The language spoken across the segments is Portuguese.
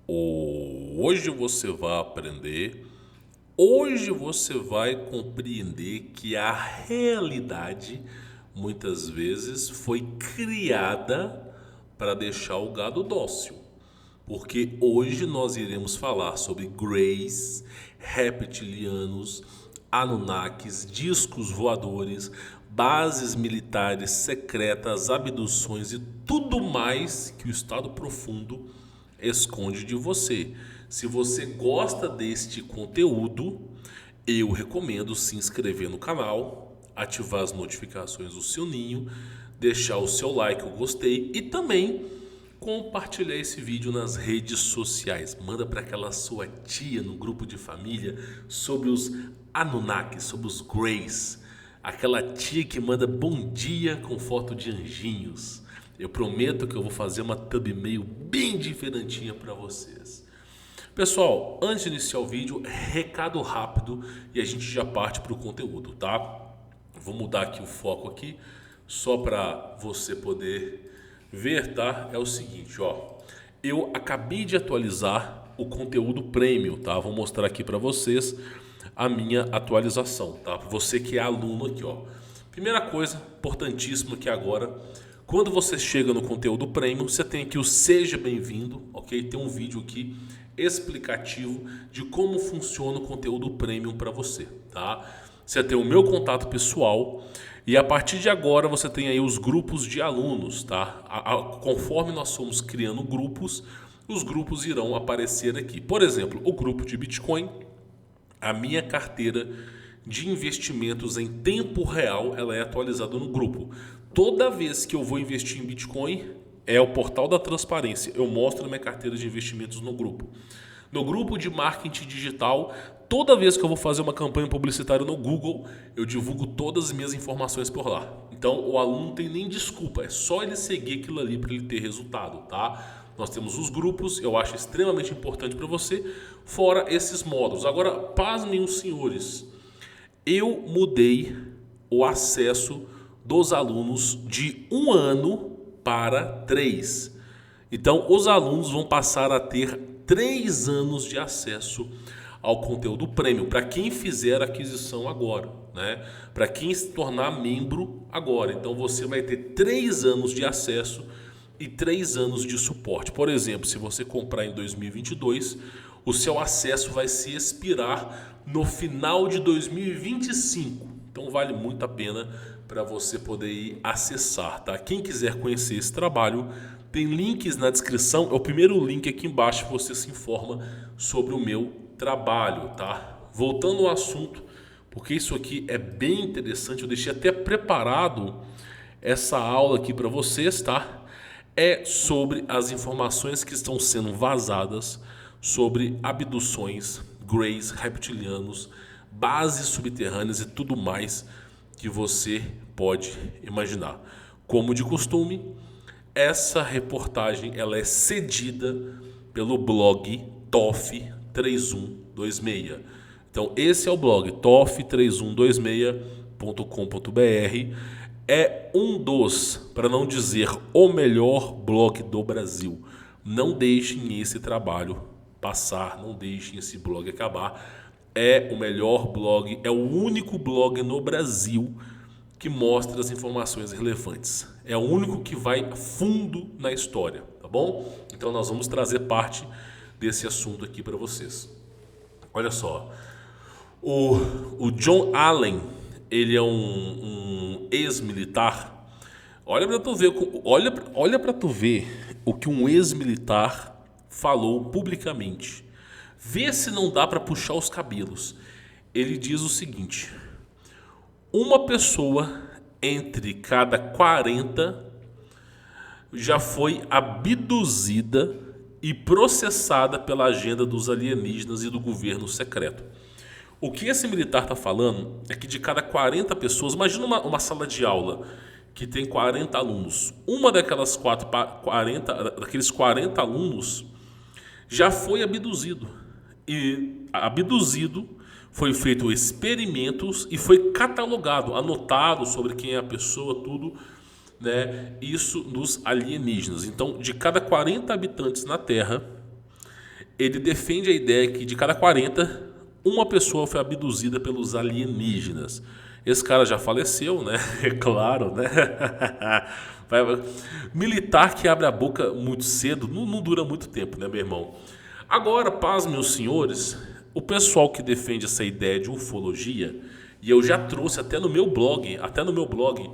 Hoje você vai aprender, hoje você vai compreender que a realidade muitas vezes foi criada para deixar o gado dócil. Porque hoje nós iremos falar sobre Greys, reptilianos, Anunnakis, discos voadores, bases militares secretas, abduções e tudo mais que o Estado Profundo esconde de você. Se você gosta deste conteúdo, eu recomendo se inscrever no canal, ativar as notificações do sininho, deixar o seu like, o gostei e também compartilhar esse vídeo nas redes sociais. Manda para aquela sua tia no grupo de família sobre os Anunnakis, sobre os Greys. Aquela tia que manda bom dia com foto de anjinhos. Eu prometo que eu vou fazer uma thumbnail bem diferentinha para vocês. Pessoal, antes de iniciar o vídeo, recado rápido e a gente já parte para o conteúdo, tá? Vou mudar aqui o foco aqui, só para você poder ver, tá? É o seguinte, ó. Eu acabei de atualizar o conteúdo premium, tá? Vou mostrar aqui para vocês a minha atualização, tá? Você que é aluno aqui, ó. Primeira coisa, importantíssima que agora, quando você chega no conteúdo premium, você tem aqui o Seja Bem-vindo, ok? Tem um vídeo aqui explicativo de como funciona o conteúdo premium para você, tá? Você tem o meu contato pessoal e a partir de agora você tem aí os grupos de alunos, tá? Conforme nós fomos criando grupos, os grupos irão aparecer aqui. Por exemplo, o grupo de Bitcoin, a minha carteira de investimentos em tempo real, ela é atualizada no grupo. Toda vez que eu vou investir em Bitcoin, é o portal da transparência. Eu mostro a minha carteira de investimentos no grupo. No grupo de marketing digital, toda vez que eu vou fazer uma campanha publicitária no Google, eu divulgo todas as minhas informações por lá. Então o aluno não tem nem desculpa, é só ele seguir aquilo ali para ele ter resultado, tá? Nós temos os grupos, eu acho extremamente importante para você, fora esses módulos. Agora, pasmem os senhores, eu mudei o acesso dos alunos de 1 ano para 3. Então, os alunos vão passar a ter 3 anos de acesso ao conteúdo premium, para quem fizer a aquisição agora, né? Para quem se tornar membro agora. Então, você vai ter 3 anos de acesso e 3 anos de suporte. Por exemplo, se você comprar em 2022, o seu acesso vai se expirar no final de 2025. Então vale muito a pena para você poder ir acessar, tá? Quem quiser conhecer esse trabalho, tem links na descrição. É o primeiro link aqui embaixo, você se informa sobre o meu trabalho, tá? Voltando ao assunto, porque isso aqui é bem interessante, eu deixei até preparado essa aula aqui para vocês, tá? É sobre as informações que estão sendo vazadas sobre abduções, greys, reptilianos, bases subterrâneas e tudo mais que você pode imaginar. Como de costume, essa reportagem ela é cedida pelo blog TOF3126. Então esse é o blog tof3126.com.br. É um dos, para não dizer o melhor blog do Brasil. Não deixem esse trabalho passar, não deixem esse blog acabar. É o melhor blog, é o único blog no Brasil que mostra as informações relevantes. É o único que vai fundo na história, tá bom? Então nós vamos trazer parte desse assunto aqui para vocês. Olha só, o John Allen, ele é um ex-militar. Olha para tu ver, olha para tu ver o que um ex-militar falou publicamente. Vê se não dá para puxar os cabelos. Ele diz o seguinte: uma pessoa entre cada 40 já foi abduzida e processada pela agenda dos alienígenas e do governo secreto. O que esse militar está falando é que de cada 40 pessoas, imagina uma sala de aula que tem 40 alunos. Uma daquelas 40 alunos já foi abduzido. E abduzido, foi feito experimentos e foi catalogado, anotado sobre quem é a pessoa, tudo, né? Isso nos alienígenas. Então, de cada 40 habitantes na Terra, ele defende a ideia que de cada 40, uma pessoa foi abduzida pelos alienígenas. Esse cara já faleceu, né? É claro, né? Militar que abre a boca muito cedo não dura muito tempo, né, meu irmão? Agora, pasmem os senhores, o pessoal que defende essa ideia de ufologia, e eu já trouxe até no meu blog,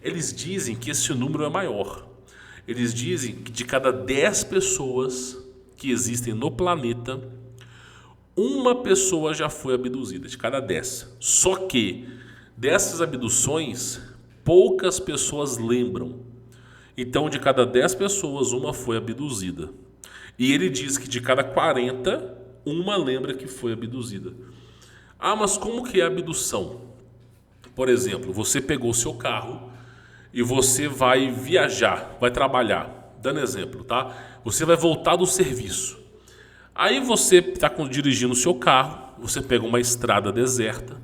eles dizem que esse número é maior. Eles dizem que de cada 10 pessoas que existem no planeta, uma pessoa já foi abduzida, de cada 10. Só que dessas abduções, poucas pessoas lembram. Então, de cada 10 pessoas, uma foi abduzida. E ele diz que de cada 40, uma lembra que foi abduzida. Ah, mas como que é a abdução? Por exemplo, você pegou o seu carro e você vai viajar, vai trabalhar. Dando exemplo, tá? Você vai voltar do serviço. Aí você está dirigindo o seu carro, você pega uma estrada deserta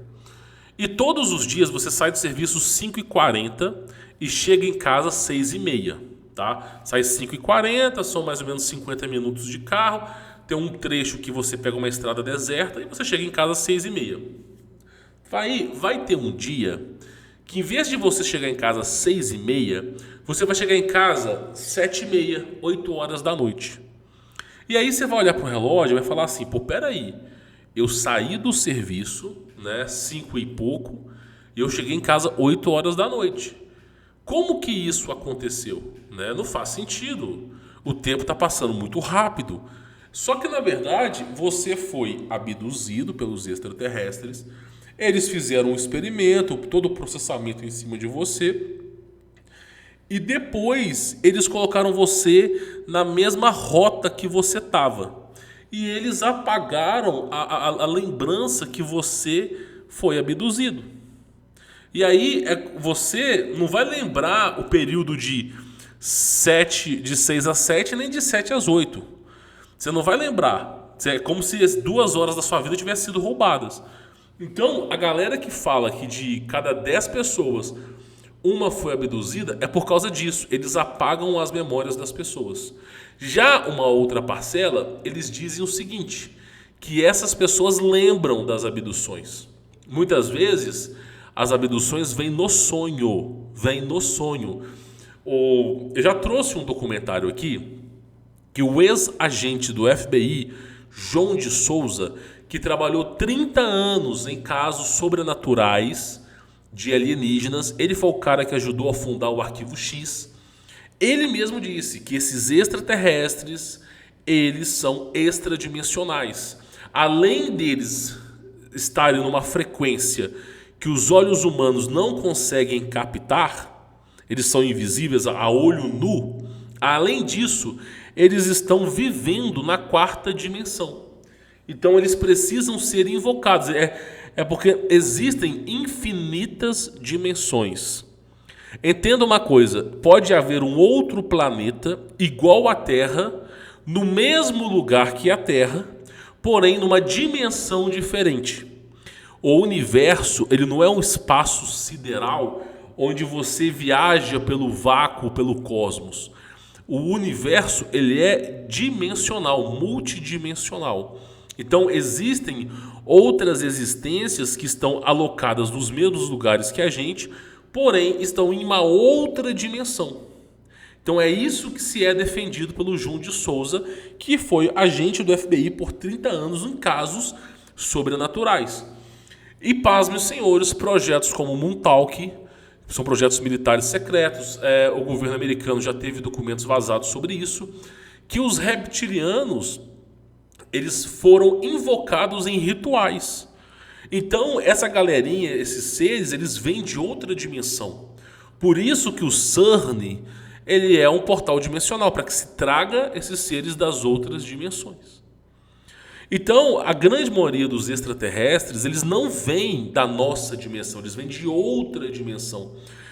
e todos os dias você sai do serviço 5h40 e chega em casa 6h30, tá? Sai 5h40, são mais ou menos 50 minutos de carro, tem um trecho que você pega uma estrada deserta e você chega em casa 6h30. Vai ter um dia que em vez de você chegar em casa 6h30, você vai chegar em casa 7h30, 8 horas da noite. E aí você vai olhar para o relógio e vai falar assim, pô, peraí, eu saí do serviço, né, 5 e pouco, e eu cheguei em casa 8 horas da noite. Como que isso aconteceu? Né? Não faz sentido. O tempo está passando muito rápido. Só que, na verdade, você foi abduzido pelos extraterrestres, eles fizeram um experimento, todo o processamento em cima de você, e depois eles colocaram você na mesma rota que você estava. E eles apagaram a lembrança que você foi abduzido. E aí você não vai lembrar o período de 6 às 7 nem de 7 às 8. Você não vai lembrar. É como se as 2 horas da sua vida tivessem sido roubadas. Então, a galera que fala que de cada 10 pessoas uma foi abduzida é por causa disso. Eles apagam as memórias das pessoas. Já uma outra parcela, eles dizem o seguinte, que essas pessoas lembram das abduções. Muitas vezes, as abduções vêm no sonho. Eu já trouxe um documentário aqui que o ex-agente do FBI, João de Souza, que trabalhou 30 anos em casos sobrenaturais de alienígenas, ele foi o cara que ajudou a fundar o Arquivo X. Ele mesmo disse que esses extraterrestres, eles são extradimensionais. Além deles estarem numa frequência que os olhos humanos não conseguem captar, eles são invisíveis a olho nu. Além disso, eles estão vivendo na 4ª dimensão. Então eles precisam ser invocados. É porque existem infinitas dimensões. Entenda uma coisa, pode haver um outro planeta igual à Terra, no mesmo lugar que a Terra, porém numa dimensão diferente. O universo, ele não é um espaço sideral onde você viaja pelo vácuo, pelo cosmos. O universo, ele é dimensional, multidimensional. Então existem outras existências que estão alocadas nos mesmos lugares que a gente, porém estão em uma outra dimensão. Então é isso que se é defendido pelo João de Souza, que foi agente do FBI por 30 anos em casos sobrenaturais. E pasmem os senhores, projetos como o Montauk, são projetos militares secretos, o governo americano já teve documentos vazados sobre isso, que os reptilianos eles foram invocados em rituais. Então, essa galerinha, esses seres, eles vêm de outra dimensão. Por isso que o CERN, ele é um portal dimensional, para que se traga esses seres das outras dimensões. Então, a grande maioria dos extraterrestres, eles não vêm da nossa dimensão, eles vêm de outra dimensão.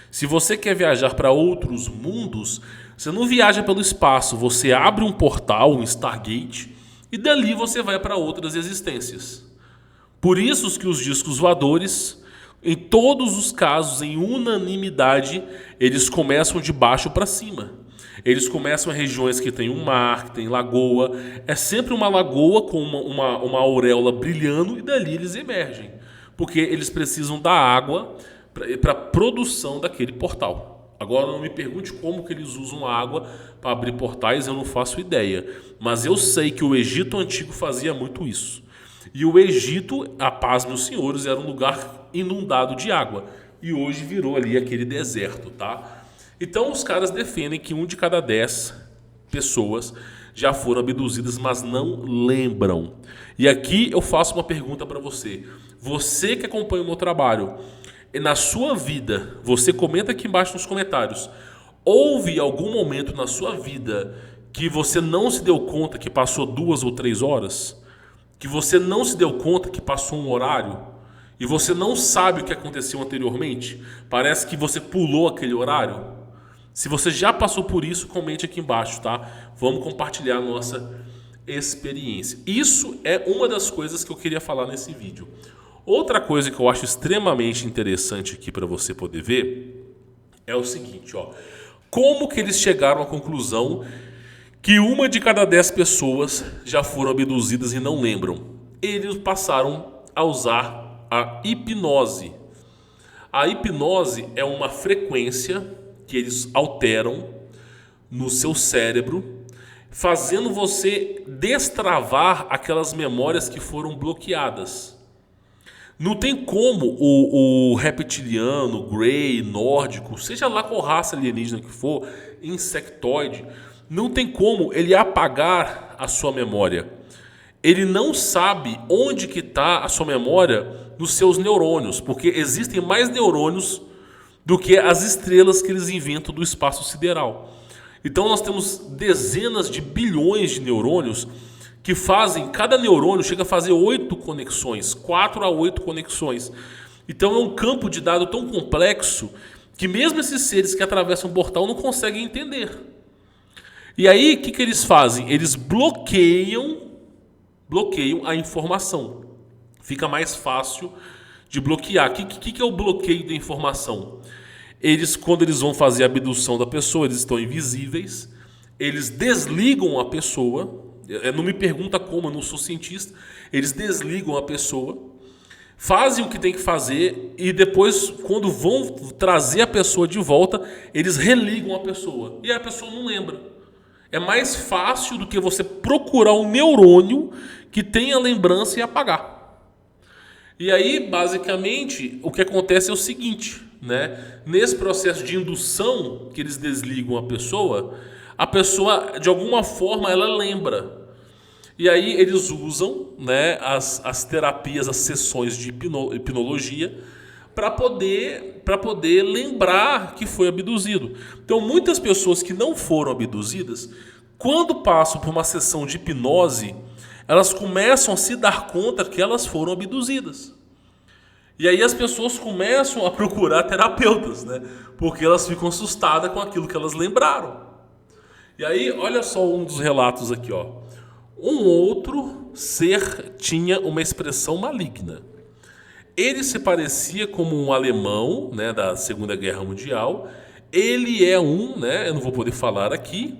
Se você quer viajar para outros mundos, você não viaja pelo espaço, você abre um portal, um Stargate, e dali você vai para outras existências. Por isso que os discos voadores, em todos os casos, em unanimidade, eles começam de baixo para cima. Eles começam em regiões que tem um mar, que tem lagoa. É sempre uma lagoa com uma auréola brilhando e dali eles emergem. Porque eles precisam da água para a produção daquele portal. Agora não me pergunte como que eles usam a água para abrir portais, eu não faço ideia. Mas eu sei que o Egito Antigo fazia muito isso. E o Egito, a paz, meus senhores, era um lugar inundado de água. E hoje virou ali aquele deserto, tá? Então os caras defendem que 1 de cada 10 pessoas já foram abduzidas, mas não lembram. E aqui eu faço uma pergunta para você. Você que acompanha o meu trabalho, na sua vida, você comenta aqui embaixo nos comentários. Houve algum momento na sua vida que você não se deu conta que passou 2 ou 3 horas? Que você não se deu conta que passou um horário? E você não sabe o que aconteceu anteriormente? Parece que você pulou aquele horário? Se você já passou por isso, comente aqui embaixo, tá? Vamos compartilhar a nossa experiência. Isso é uma das coisas que eu queria falar nesse vídeo. Outra coisa que eu acho extremamente interessante aqui para você poder ver é o seguinte, ó. Como que eles chegaram à conclusão que 1 de cada 10 pessoas já foram abduzidas e não lembram? Eles passaram a usar a hipnose. A hipnose é uma frequência que eles alteram no seu cérebro, fazendo você destravar aquelas memórias que foram bloqueadas. Não tem como o reptiliano, grey, nórdico, seja lá qual raça alienígena que for, insectoide, não tem como ele apagar a sua memória. Ele não sabe onde que está a sua memória nos seus neurônios, porque existem mais neurônios do que as estrelas que eles inventam do espaço sideral. Então nós temos dezenas de bilhões de neurônios que fazem, cada neurônio chega a fazer 8 conexões, 4 a 8 conexões. Então é um campo de dados tão complexo que mesmo esses seres que atravessam o portal não conseguem entender. E aí o que eles fazem? Eles bloqueiam a informação. Fica mais fácil de bloquear. O que é o bloqueio da informação? Quando eles vão fazer a abdução da pessoa, eles estão invisíveis, eles desligam a pessoa. Não me pergunta como, eu não sou cientista. Eles desligam a pessoa, fazem o que tem que fazer e depois, quando vão trazer a pessoa de volta, eles religam a pessoa. E a pessoa não lembra. É mais fácil do que você procurar um neurônio que tenha lembrança e apagar. E aí, basicamente, o que acontece é o seguinte, né? Nesse processo de indução que eles desligam a pessoa, de alguma forma, ela lembra. E aí eles usam, né, as terapias, as sessões de hipnologia para poder lembrar que foi abduzido. Então, muitas pessoas que não foram abduzidas, quando passam por uma sessão de hipnose, elas começam a se dar conta que elas foram abduzidas. E aí as pessoas começam a procurar terapeutas, né? Porque elas ficam assustadas com aquilo que elas lembraram. E aí, olha só um dos relatos aqui, ó. Um outro ser tinha uma expressão maligna. Ele se parecia como um alemão, né, da Segunda Guerra Mundial. Ele é né, eu não vou poder falar aqui.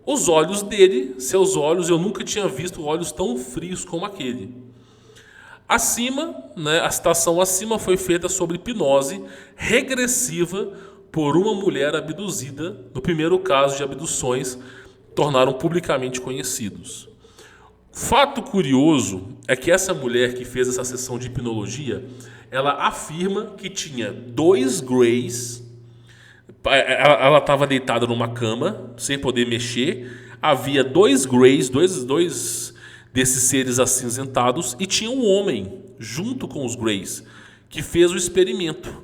Os olhos dele, seus olhos, eu nunca tinha visto olhos tão frios como aquele. Acima, né, a citação acima foi feita sobre hipnose regressiva por uma mulher abduzida, no primeiro caso de abduções, tornaram publicamente conhecidos. Fato curioso é que essa mulher que fez essa sessão de hipnologia, ela afirma que tinha 2 greys, ela estava deitada numa cama, sem poder mexer, havia 2 greys, dois desses seres acinzentados, e tinha um homem junto com os greys, que fez o experimento.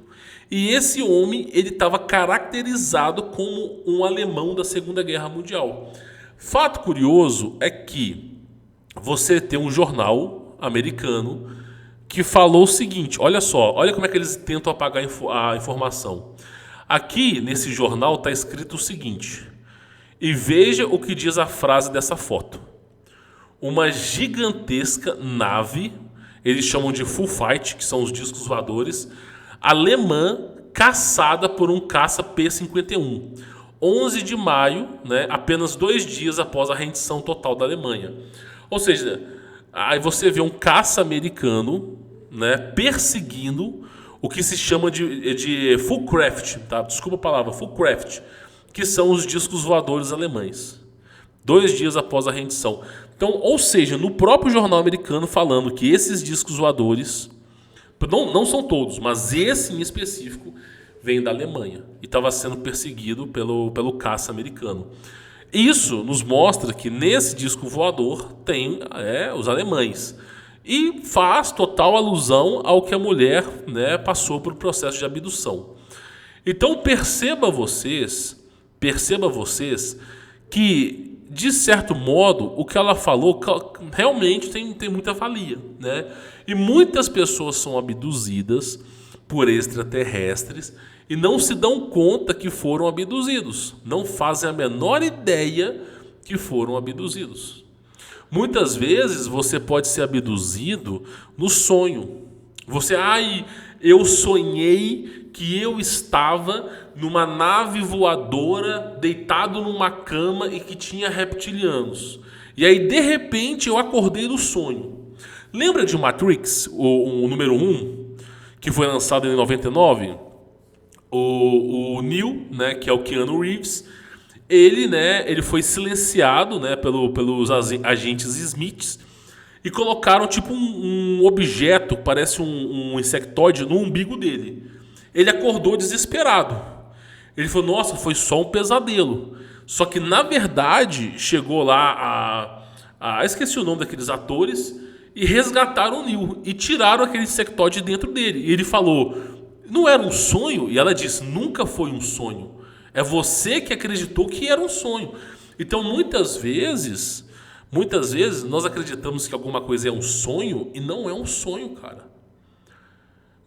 E esse homem, ele estava caracterizado como um alemão da Segunda Guerra Mundial. Fato curioso é que você tem um jornal americano que falou o seguinte, olha só, olha como é que eles tentam apagar a informação. Aqui, nesse jornal, está escrito o seguinte, e veja o que diz a frase dessa foto. Uma gigantesca nave, eles chamam de full fight, que são os discos voadores, alemã caçada por um caça P-51. 11 de maio, né, apenas 2 dias após a rendição total da Alemanha. Ou seja, aí você vê um caça americano, né, perseguindo o que se chama de Flugkräfte, tá? Desculpa a palavra, Flugkräfte, que são os discos voadores alemães. 2 dias após a rendição. Então, ou seja, no próprio jornal americano falando que esses discos voadores, não são todos, mas esse em específico, vem da Alemanha e estava sendo perseguido pelo caça americano. Isso nos mostra que nesse disco voador tem os alemães. E faz total alusão ao que a mulher, né, passou por processo de abdução. Então perceba vocês que, de certo modo, o que ela falou realmente tem muita valia, né? E muitas pessoas são abduzidas por extraterrestres e não se dão conta que foram abduzidos. Não fazem a menor ideia que foram abduzidos. Muitas vezes você pode ser abduzido no sonho. Eu sonhei que eu estava numa nave voadora, deitado numa cama e que tinha reptilianos. E aí, de repente, eu acordei do sonho. Lembra de Matrix, o número 1, que foi lançado em 99? O Neo, né, que é o Keanu Reeves, ele foi silenciado, né, pelos agentes Smiths e colocaram tipo um objeto, parece um insectoide, no umbigo dele. Ele acordou desesperado. Ele falou, nossa, foi só um pesadelo. Só que na verdade chegou lá esqueci o nome daqueles atores e resgataram o Neo e tiraram aquele insectoide dentro dele. E ele falou, não era um sonho? E ela disse, nunca foi um sonho. É você que acreditou que era um sonho. Então, muitas vezes nós acreditamos que alguma coisa é um sonho e não é um sonho, cara.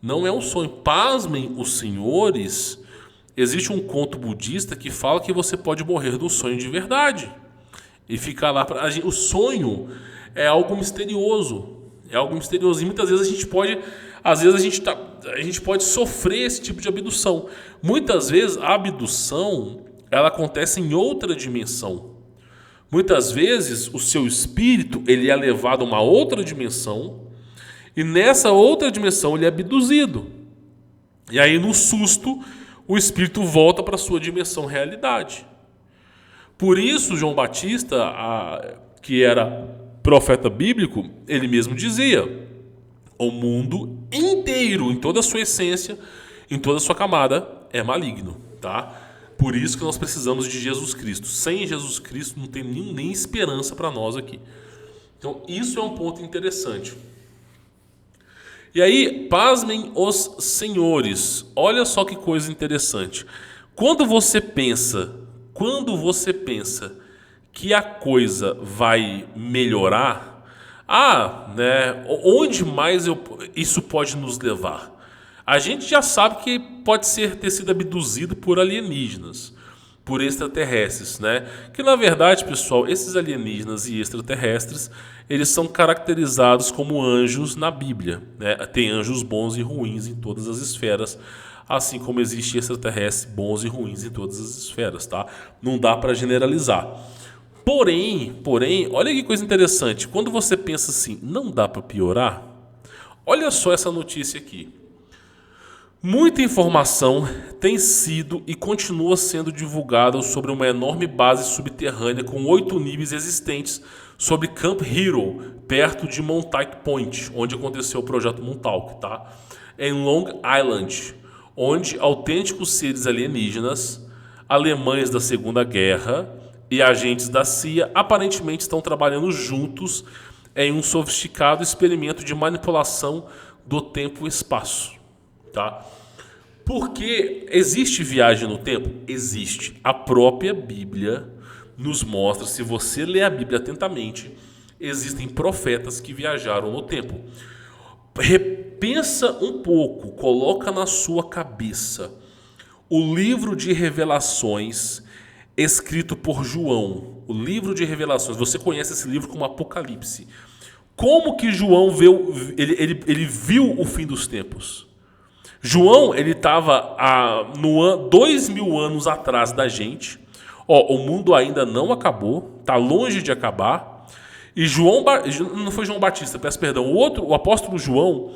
Não é um sonho. Pasmem os senhores, existe um conto budista que fala que você pode morrer do sonho de verdade. E ficar lá... O sonho é algo misterioso. É algo misterioso. E muitas vezes a gente pode... Às vezes a gente pode sofrer esse tipo de abdução. Muitas vezes a abdução ela acontece em outra dimensão. Muitas vezes o seu espírito ele é levado a uma outra dimensão e nessa outra dimensão ele é abduzido. E aí no susto o espírito volta para a sua dimensão realidade. Por isso João Batista, que era profeta bíblico, ele mesmo dizia: o mundo inteiro, em toda a sua essência, em toda a sua camada, é maligno, tá? Por isso que nós precisamos de Jesus Cristo. Sem Jesus Cristo não tem nem esperança para nós aqui. Então isso é um ponto interessante. E aí, pasmem os senhores. Olha só que coisa interessante. Quando você pensa que a coisa vai melhorar, né? Onde mais isso pode nos levar? A gente já sabe que pode ter sido abduzido por alienígenas, por extraterrestres, né? Que na verdade, pessoal, esses alienígenas e extraterrestres, eles são caracterizados como anjos na Bíblia, né? Tem anjos bons e ruins em todas as esferas, assim como existe extraterrestres bons e ruins em todas as esferas, tá? Não dá para generalizar. Porém, olha que coisa interessante. Quando você pensa assim, não dá para piorar, olha só essa notícia aqui. Muita informação tem sido e continua sendo divulgada sobre uma enorme base subterrânea com 8 níveis existentes sobre Camp Hero, perto de Montauk Point, onde aconteceu o projeto Montauk, tá? Em Long Island, onde autênticos seres alienígenas, alemães da Segunda Guerra e agentes da CIA aparentemente estão trabalhando juntos em um sofisticado experimento de manipulação do tempo e espaço. Tá? Porque existe viagem no tempo? Existe. A própria Bíblia nos mostra, se você ler a Bíblia atentamente, existem profetas que viajaram no tempo. Repensa um pouco, coloca na sua cabeça o livro de Revelações escrito por João. O livro de Revelações, você conhece esse livro como Apocalipse. Como que João ele viu o fim dos tempos? João, ele estava 2000 anos atrás da gente, ó, o mundo ainda não acabou, está longe de acabar. E não foi João Batista, peço perdão, o apóstolo João,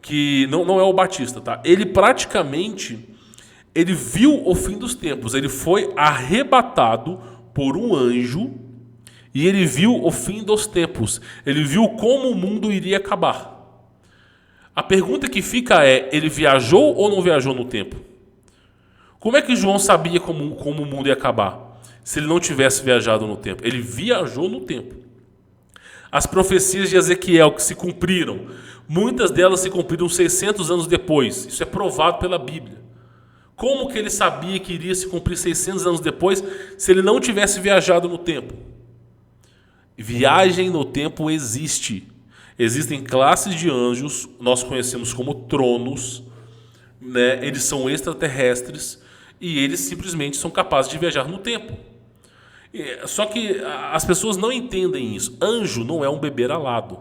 que não é o Batista, tá? Ele praticamente, ele viu o fim dos tempos, ele foi arrebatado por um anjo e ele viu o fim dos tempos, ele viu como o mundo iria acabar. A pergunta que fica é, ele viajou ou não viajou no tempo? Como é que João sabia como o mundo ia acabar, se ele não tivesse viajado no tempo? Ele viajou no tempo. As profecias de Ezequiel que se cumpriram, muitas delas se cumpriram 600 anos depois. Isso é provado pela Bíblia. Como que ele sabia que iria se cumprir 600 anos depois se ele não tivesse viajado no tempo? Viagem no tempo existe. Existem classes de anjos, nós conhecemos como tronos, né? Eles são extraterrestres e eles simplesmente são capazes de viajar no tempo. Só que as pessoas não entendem isso. Anjo não é um bebê alado.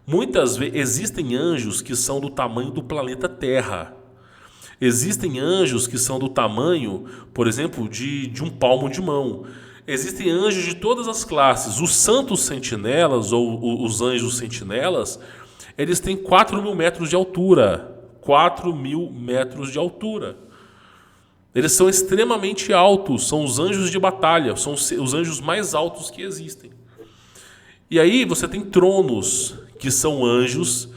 Muitas vezes existem anjos que são do tamanho do planeta Terra. Existem anjos que são do tamanho, por exemplo, de um palmo de mão. Existem anjos de todas as classes. Os santos sentinelas ou os anjos sentinelas, eles têm 4.000 metros de altura. 4.000 metros de altura. Eles são extremamente altos, são os anjos de batalha, são os anjos mais altos que existem. E aí você tem tronos, que são anjos,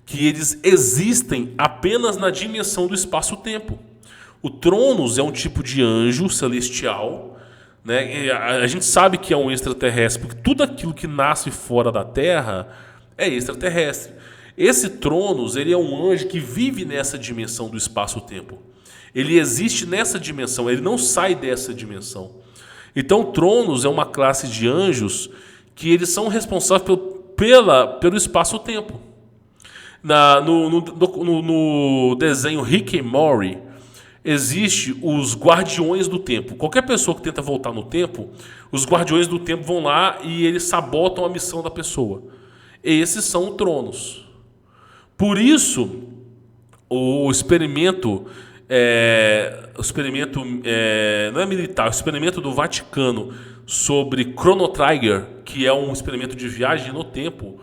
que eles existem apenas na dimensão do espaço-tempo. O Tronos é um tipo de anjo celestial, né? A gente sabe que é um extraterrestre, porque tudo aquilo que nasce fora da Terra é extraterrestre. Esse Tronos, ele é um anjo que vive nessa dimensão do espaço-tempo. Ele existe nessa dimensão, ele não sai dessa dimensão. Então, Tronos é uma classe de anjos que eles são responsáveis pelo espaço-tempo. No desenho Rick and Morty, existe os guardiões do tempo. Qualquer pessoa que tenta voltar no tempo, os guardiões do tempo vão lá e eles sabotam a missão da pessoa. Esses são Tronos. Por isso, o experimento não é militar, o experimento do Vaticano sobre Chrono Trigger, que é um experimento de viagem no tempo,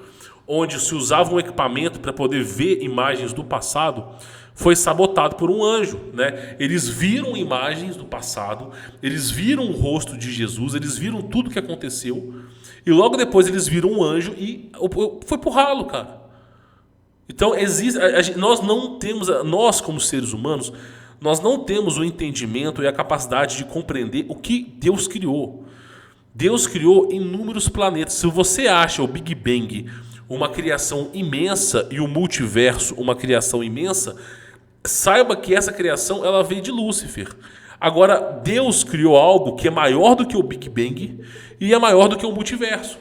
onde se usava um equipamento para poder ver imagens do passado, foi sabotado por um anjo, né? Eles viram imagens do passado, eles viram o rosto de Jesus, eles viram tudo que aconteceu, e logo depois eles viram um anjo e foi pro ralo, cara. Então, nós como seres humanos, nós não temos o entendimento e a capacidade de compreender o que Deus criou. Deus criou inúmeros planetas. Se você acha o Big Bang uma criação imensa e o multiverso uma criação imensa, saiba que essa criação ela veio de Lúcifer. Agora, Deus criou algo que é maior do que o Big Bang e é maior do que o multiverso.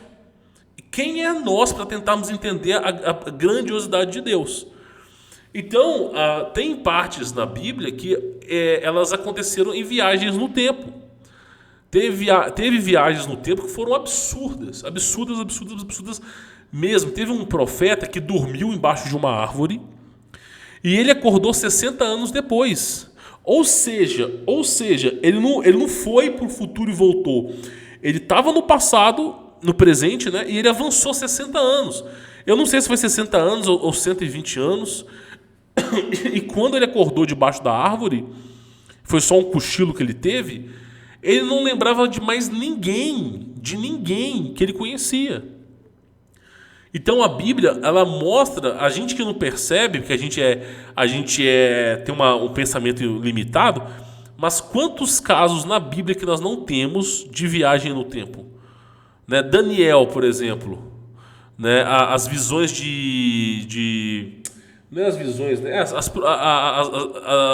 Quem é nós para tentarmos entender a grandiosidade de Deus? Então, tem partes na Bíblia que elas aconteceram em viagens no tempo. Teve viagens no tempo que foram absurdas mesmo. Teve um profeta que dormiu embaixo de uma árvore e ele acordou 60 anos depois. Ou seja, ele não foi para o futuro e voltou. Ele estava no passado, no presente, né? E ele avançou 60 anos. Eu não sei se foi 60 anos ou 120 anos. E quando ele acordou debaixo da árvore, foi só um cochilo que ele teve, ele não lembrava de mais ninguém que ele conhecia. Então a Bíblia, ela mostra, a gente que não percebe, porque a gente tem um pensamento limitado, mas quantos casos na Bíblia que nós não temos de viagem no tempo? Né? Daniel, por exemplo, né? As visões não é as visões, né?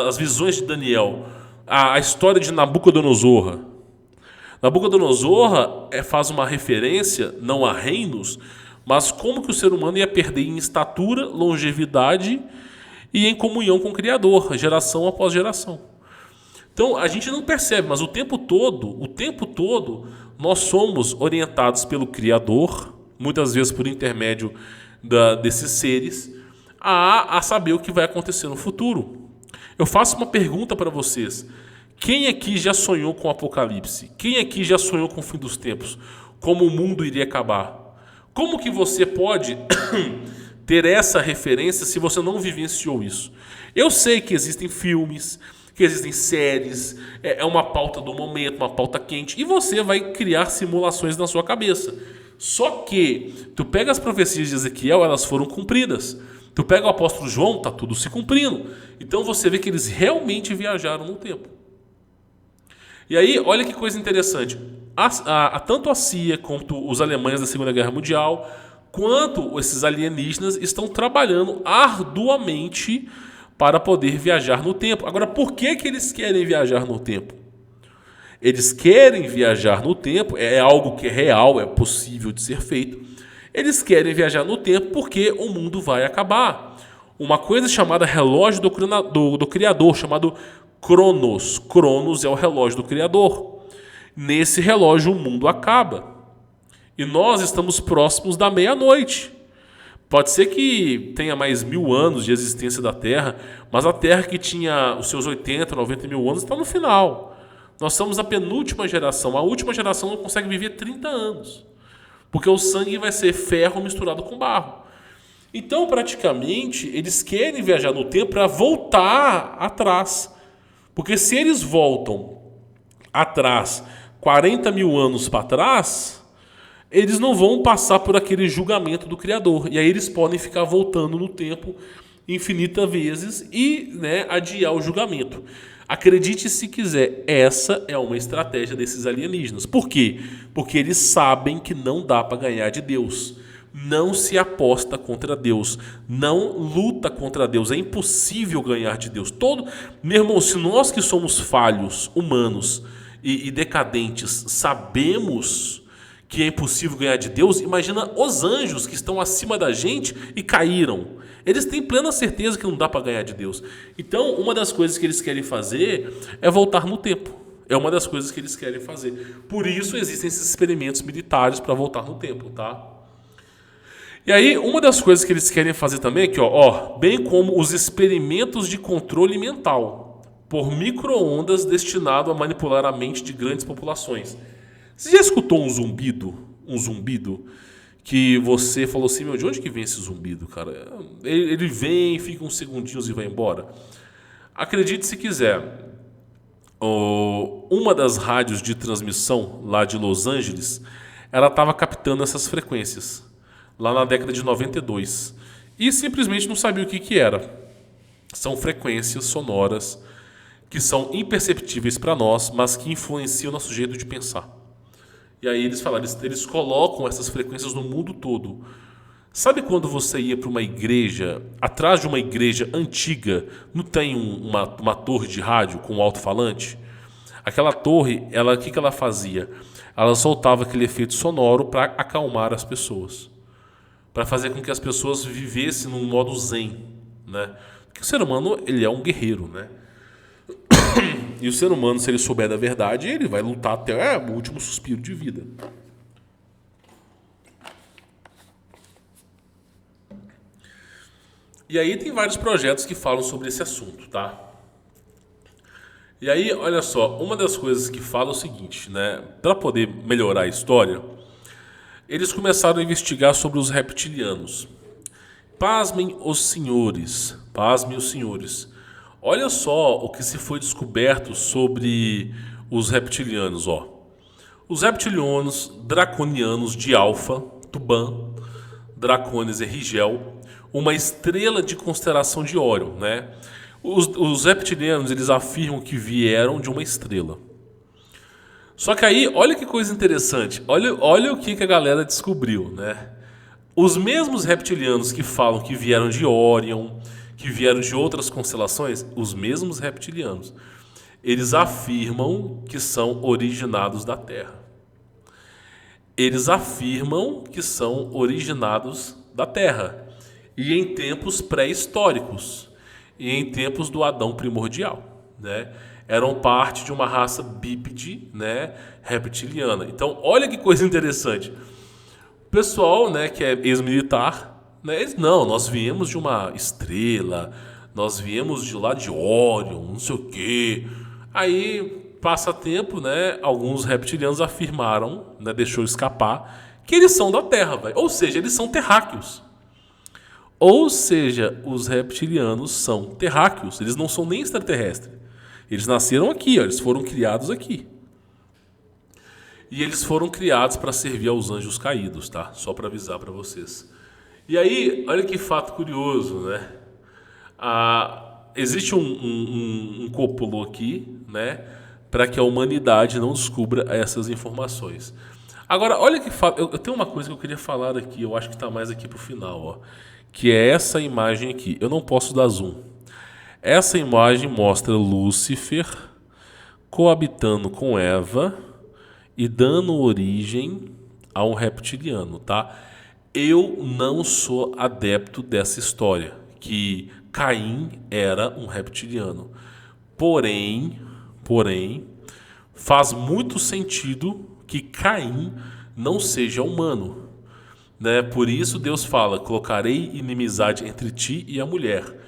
As visões de Daniel, a história de Nabucodonosor. Nabucodonosor faz uma referência não a reinos, mas como que o ser humano ia perder em estatura, longevidade e em comunhão com o Criador, geração após geração. Então a gente não percebe, mas o tempo todo nós somos orientados pelo Criador, muitas vezes por intermédio desses seres, a saber o que vai acontecer no futuro. Eu faço uma pergunta para vocês. Quem aqui já sonhou com o Apocalipse? Quem aqui já sonhou com o fim dos tempos? Como o mundo iria acabar? Como que você pode ter essa referência se você não vivenciou isso? Eu sei que existem filmes, que existem séries, é uma pauta do momento, uma pauta quente, e você vai criar simulações na sua cabeça. Só que tu pega as profecias de Ezequiel, elas foram cumpridas. Tu pega o apóstolo João, tá tudo se cumprindo. Então você vê que eles realmente viajaram no tempo. E aí, olha que coisa interessante. Tanto a CIA quanto os alemães da Segunda Guerra Mundial, quanto esses alienígenas estão trabalhando arduamente para poder viajar no tempo. Agora, por que eles querem viajar no tempo? Eles querem viajar no tempo, é algo que é real, é possível de ser feito. Eles querem viajar no tempo porque o mundo vai acabar. Uma coisa chamada relógio do Criador, chamado Cronos. Cronos é o relógio do Criador. Nesse relógio o mundo acaba. E nós estamos próximos da meia-noite. Pode ser que tenha mais 1000 anos de existência da Terra, mas a Terra que tinha os seus 80, 90 mil anos está no final. Nós somos a penúltima geração. A última geração não consegue viver 30 anos. Porque o sangue vai ser ferro misturado com barro. Então, praticamente, eles querem viajar no tempo para voltar atrás. Porque se eles voltam atrás 40 mil anos para trás, eles não vão passar por aquele julgamento do Criador. E aí eles podem ficar voltando no tempo infinitas vezes e, adiar o julgamento. Acredite se quiser, essa é uma estratégia desses alienígenas. Por quê? Porque eles sabem que não dá para ganhar de Deus. Não se aposta contra Deus. Não luta contra Deus. É impossível ganhar de Deus. Meu irmão, se nós que somos falhos, humanos e decadentes, sabemos que é impossível ganhar de Deus, imagina os anjos que estão acima da gente e caíram. Eles têm plena certeza que não dá para ganhar de Deus. Então, uma das coisas que eles querem fazer é voltar no tempo. É uma das coisas que eles querem fazer. Por isso existem esses experimentos militares para voltar no tempo, tá? E aí, uma das coisas que eles querem fazer também é que, bem como os experimentos de controle mental por micro-ondas destinado a manipular a mente de grandes populações. Você já escutou um zumbido? Um zumbido? Que você falou assim, de onde que vem esse zumbido, cara? Ele vem, fica uns segundinhos e vai embora. Acredite se quiser, uma das rádios de transmissão lá de Los Angeles, ela estava captando essas frequências, lá na década de 92. E simplesmente não sabia o que era. São frequências sonoras que são imperceptíveis para nós, mas que influenciam o nosso jeito de pensar. E aí eles falaram, eles colocam essas frequências no mundo todo. Sabe quando você ia para uma igreja, atrás de uma igreja antiga, não tem uma torre de rádio com um alto-falante? Aquela torre, o que ela fazia? Ela soltava aquele efeito sonoro para acalmar as pessoas. Para fazer com que as pessoas vivessem num modo zen, né? Porque o ser humano, ele é um guerreiro, né? E o ser humano, se ele souber da verdade, ele vai lutar até o último suspiro de vida. E aí tem vários projetos que falam sobre esse assunto, tá? E aí, olha só, uma das coisas que fala é o seguinte, né? Para poder melhorar a história, eles começaram a investigar sobre os reptilianos. Pasmem os senhores. Olha só o que se foi descoberto sobre os reptilianos, Os reptilianos draconianos de Alfa, Tuban, Dracones e Rigel, uma estrela de constelação de Órion, né? Os reptilianos, eles afirmam que vieram de uma estrela. Só que aí, olha que coisa interessante. Olha o que a galera descobriu, né? Os mesmos reptilianos que falam que vieram de Órion, que vieram de outras constelações, os mesmos reptilianos, eles afirmam que são originados da Terra. Eles afirmam que são originados da Terra. E em tempos pré-históricos. E em tempos do Adão primordial, né? Eram parte de uma raça bípede, né, reptiliana. Então, olha que coisa interessante. O pessoal, né, que é ex-militar, né, nós viemos de uma estrela, nós viemos de lá de Órion, não sei o quê. Aí, passa tempo, né? Alguns reptilianos afirmaram, né, deixou escapar, que eles são da Terra, véio. Ou seja, eles são terráqueos. Ou seja, os reptilianos são terráqueos, eles não são nem extraterrestres. Eles nasceram aqui, ó, eles foram criados aqui. E eles foram criados para servir aos anjos caídos, tá? Só para avisar para vocês. E aí, olha que fato curioso, né? Existe um cúpulo aqui, né? Para que a humanidade não descubra essas informações. Agora, olha que fato. Eu tenho uma coisa que eu queria falar aqui, eu acho que está mais aqui pro final, ó. Que é essa imagem aqui. Eu não posso dar zoom. Essa imagem mostra Lúcifer coabitando com Eva e dando origem a um reptiliano, tá? Eu não sou adepto dessa história, que Caim era um reptiliano. Porém, faz muito sentido que Caim não seja humano, né? Por isso Deus fala, colocarei inimizade entre ti e a mulher.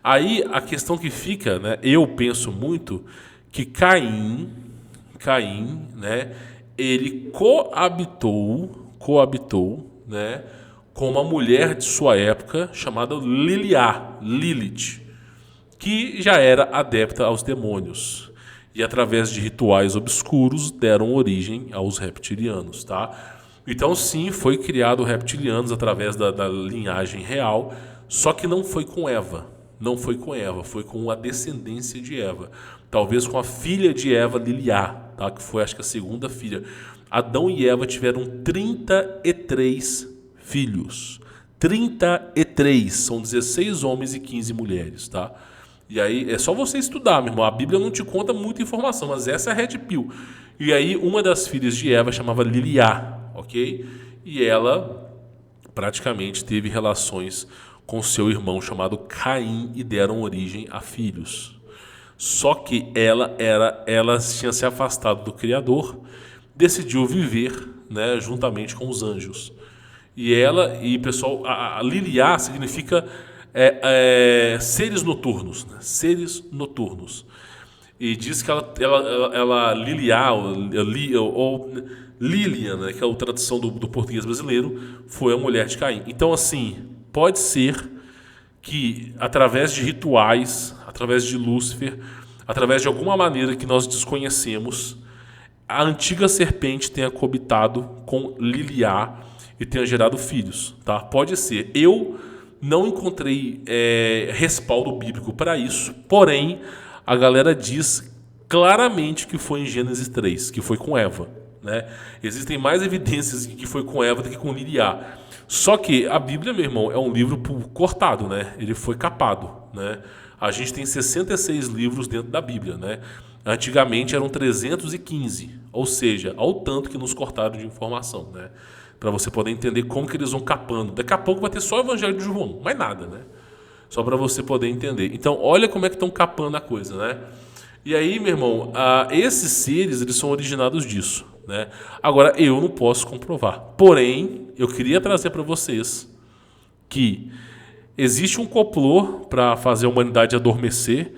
Aí a questão que fica, né? Eu penso muito que Caim, né? Ele coabitou, né? Com uma mulher de sua época chamada Lilith, que já era adepta aos demônios. E através de rituais obscuros deram origem aos reptilianos, tá? Então sim, foi criado reptilianos através da linhagem real, só que não foi com Eva. Não foi com Eva, foi com a descendência de Eva. Talvez com a filha de Eva, Liliá, tá? Que foi acho que a segunda filha. Adão e Eva tiveram 33 filhos. 33, são 16 homens e 15 mulheres, tá? E aí é só você estudar, meu irmão. A Bíblia não te conta muita informação, mas essa é a Red Pill. E aí uma das filhas de Eva chamava Liliá, ok? E ela praticamente teve relações com seu irmão chamado Caim e deram origem a filhos. Só que ela tinha se afastado do Criador, decidiu viver, né, juntamente com os anjos. E pessoal, a Liliá significa seres noturnos, né? Seres noturnos. E diz que ela Liliá, ou Lilian, né, que é a tradução do português brasileiro, foi a mulher de Caim. Então, assim, pode ser que através de rituais, através de Lúcifer, através de alguma maneira que nós desconhecemos, a antiga serpente tenha coabitado com Liliá e tenha gerado filhos, tá? Pode ser. Eu não encontrei respaldo bíblico para isso, porém a galera diz claramente que foi em Gênesis 3, que foi com Eva, né? Existem mais evidências de que foi com Eva do que com Liliá. Só que a Bíblia, meu irmão, é um livro cortado, né? Ele foi capado, né? A gente tem 66 livros dentro da Bíblia, né? Antigamente eram 315, ou seja, ao tanto que nos cortaram de informação, né? Para você poder entender como que eles vão capando. Daqui a pouco vai ter só o Evangelho de João, mais nada, né? Só para você poder entender. Então, olha como é que estão capando a coisa, né? E aí, meu irmão, esses seres, eles são originados disso, né? Agora, eu não posso comprovar. Porém, eu queria trazer para vocês que existe um complô para fazer a humanidade adormecer,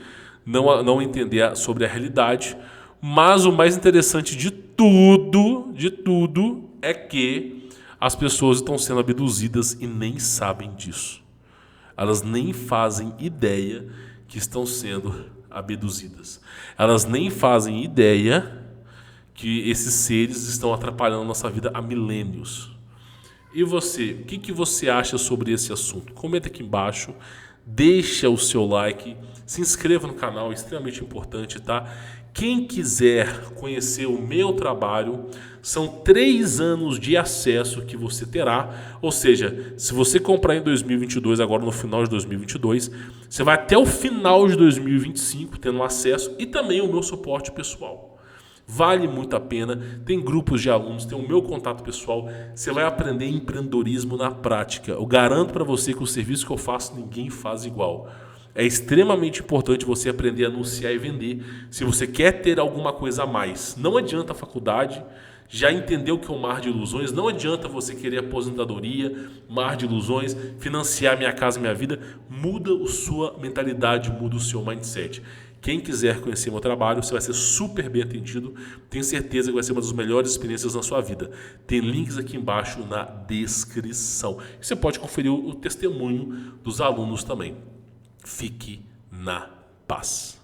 não entender sobre a realidade, mas o mais interessante de tudo é que as pessoas estão sendo abduzidas e nem sabem disso. Elas nem fazem ideia que estão sendo abduzidas. Elas nem fazem ideia que esses seres estão atrapalhando a nossa vida há milênios. E você, o que você acha sobre esse assunto? Comenta aqui embaixo, deixa o seu like, se inscreva no canal, é extremamente importante, tá? Quem quiser conhecer o meu trabalho, são 3 anos de acesso que você terá. Ou seja, se você comprar em 2022, agora no final de 2022, você vai até o final de 2025 tendo acesso e também o meu suporte pessoal. Vale muito a pena, tem grupos de alunos, tem o meu contato pessoal, você vai aprender empreendedorismo na prática. Eu garanto para você que o serviço que eu faço ninguém faz igual. É extremamente importante você aprender a anunciar e vender se você quer ter alguma coisa a mais. Não adianta a faculdade, já entendeu o que é um mar de ilusões, não adianta você querer aposentadoria, mar de ilusões, financiar minha casa, minha vida. Muda a sua mentalidade, muda o seu mindset. Quem quiser conhecer meu trabalho, você vai ser super bem atendido. Tenho certeza que vai ser uma das melhores experiências na sua vida. Tem links aqui embaixo na descrição. Você pode conferir o testemunho dos alunos também. Fique na paz.